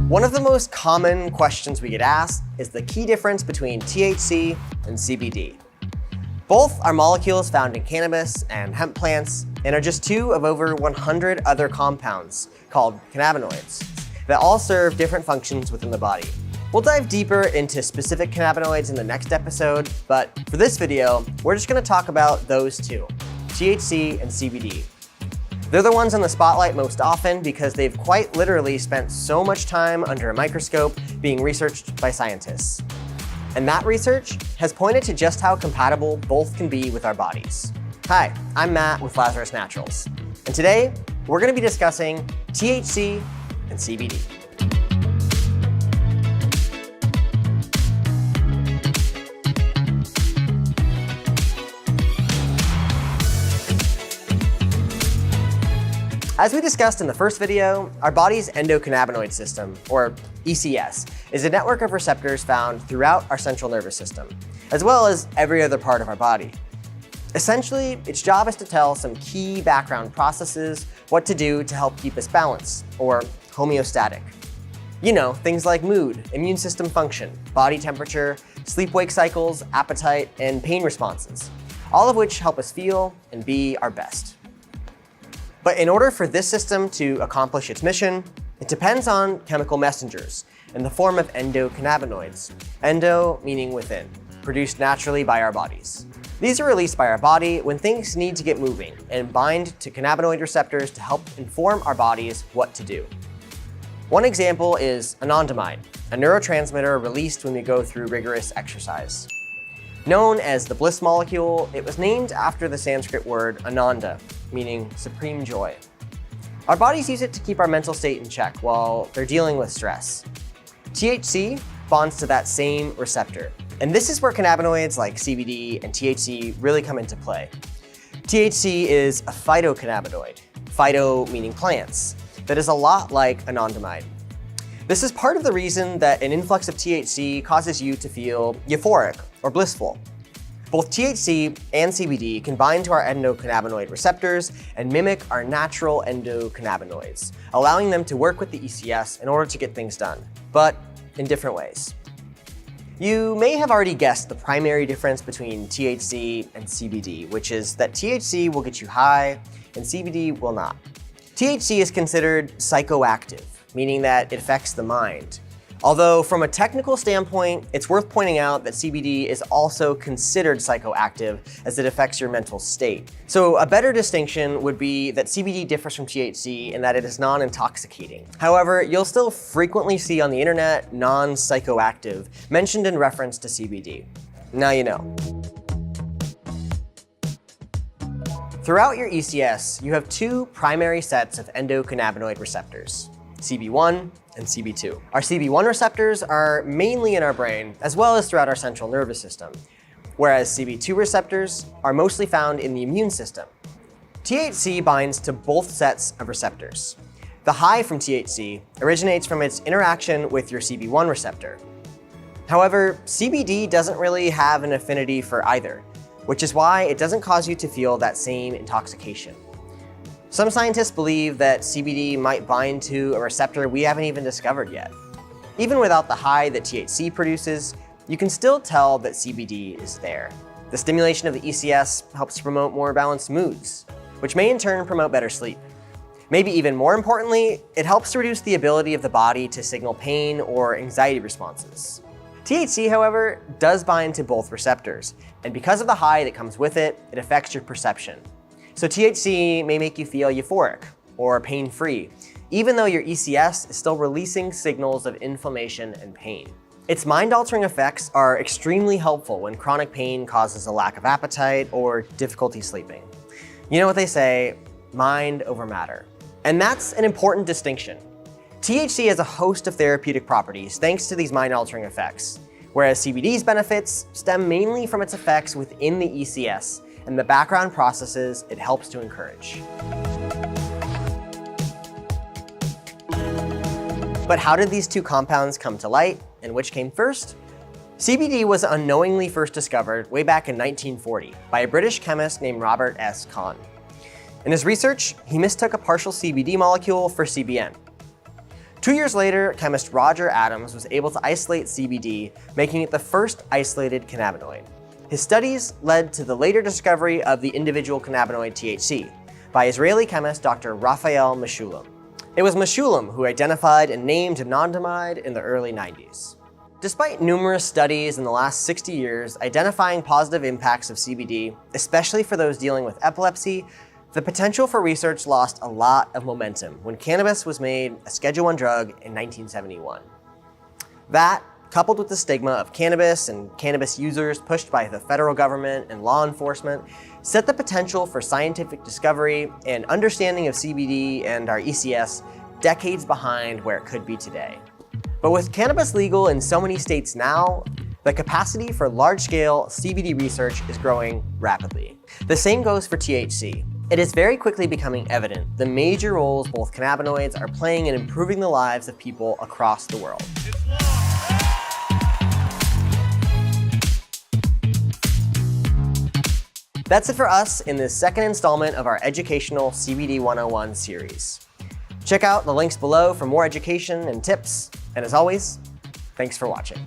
One of the most common questions we get asked is the key difference between THC and CBD. Both are molecules found in cannabis and hemp plants and are just two of over 100 other compounds called cannabinoids that all serve different functions within the body. We'll dive deeper into specific cannabinoids in the next episode, but for this video, we're just going to talk about those two, THC and CBD. They're the ones in the spotlight most often because they've quite literally spent so much time under a microscope being researched by scientists. And that research has pointed to just how compatible both can be with our bodies. Hi, I'm Matt with Lazarus Naturals, and today we're going to be discussing THC and CBD. As we discussed in the first video, our body's endocannabinoid system, or ECS, is a network of receptors found throughout our central nervous system, as well as every other part of our body. Essentially, its job is to tell some key background processes what to do to help keep us balanced, or homeostatic. You know, things like mood, immune system function, body temperature, sleep-wake cycles, appetite, and pain responses, all of which help us feel and be our best. But in order for this system to accomplish its mission, it depends on chemical messengers in the form of endocannabinoids, endo meaning within, produced naturally by our bodies. These are released by our body when things need to get moving and bind to cannabinoid receptors to help inform our bodies what to do. One example is anandamide, a neurotransmitter released when we go through rigorous exercise. Known as the bliss molecule, it was named after the Sanskrit word ananda, meaning supreme joy. Our bodies use it to keep our mental state in check while they're dealing with stress. THC bonds to that same receptor, and this is where cannabinoids like CBD and THC really come into play. THC is a phytocannabinoid, phyto meaning plants, that is a lot like anandamide. This is part of the reason that an influx of THC causes you to feel euphoric or blissful. Both THC and CBD can bind to our endocannabinoid receptors and mimic our natural endocannabinoids, allowing them to work with the ECS in order to get things done, but in different ways. You may have already guessed the primary difference between THC and CBD, which is that THC will get you high and CBD will not. THC is considered psychoactive, meaning that it affects the mind. Although from a technical standpoint, it's worth pointing out that CBD is also considered psychoactive as it affects your mental state. So a better distinction would be that CBD differs from THC in that it is non-intoxicating. However, you'll still frequently see on the internet non-psychoactive mentioned in reference to CBD. Now you know. Throughout your ECS, you have two primary sets of endocannabinoid receptors, CB1 and CB2. Our CB1 receptors are mainly in our brain, as well as throughout our central nervous system, whereas CB2 receptors are mostly found in the immune system. THC binds to both sets of receptors. The high from THC originates from its interaction with your CB1 receptor. However, CBD doesn't really have an affinity for either, which is why it doesn't cause you to feel that same intoxication. Some scientists believe that CBD might bind to a receptor we haven't even discovered yet. Even without the high that THC produces, you can still tell that CBD is there. The stimulation of the ECS helps to promote more balanced moods, which may in turn promote better sleep. Maybe even more importantly, it helps to reduce the ability of the body to signal pain or anxiety responses. THC, however, does bind to both receptors, and because of the high that comes with it, it affects your perception. So THC may make you feel euphoric or pain-free, even though your ECS is still releasing signals of inflammation and pain. Its mind-altering effects are extremely helpful when chronic pain causes a lack of appetite or difficulty sleeping. You know what they say, mind over matter. And that's an important distinction. THC has a host of therapeutic properties thanks to these mind-altering effects, whereas CBD's benefits stem mainly from its effects within the ECS and the background processes it helps to encourage. But how did these two compounds come to light, and which came first? CBD was unknowingly first discovered way back in 1940 by a British chemist named Robert S. Kahn. In his research, he mistook a partial CBD molecule for CBN. 2 years later, chemist Roger Adams was able to isolate CBD, making it the first isolated cannabinoid. His studies led to the later discovery of the individual cannabinoid THC by Israeli chemist Dr. Raphael Mechoulam. It was Mechoulam who identified and named anandamide in the early 90s. Despite numerous studies in the last 60 years identifying positive impacts of CBD, especially for those dealing with epilepsy, the potential for research lost a lot of momentum when cannabis was made a Schedule I drug in 1971. That, coupled with the stigma of cannabis and cannabis users pushed by the federal government and law enforcement, set the potential for scientific discovery and understanding of CBD and our ECS decades behind where it could be today. But with cannabis legal in so many states now, the capacity for large-scale CBD research is growing rapidly. The same goes for THC. It is very quickly becoming evident the major roles both cannabinoids are playing in improving the lives of people across the world. That's it for us in this second installment of our educational CBD 101 series. Check out the links below for more education and tips. And as always, thanks for watching.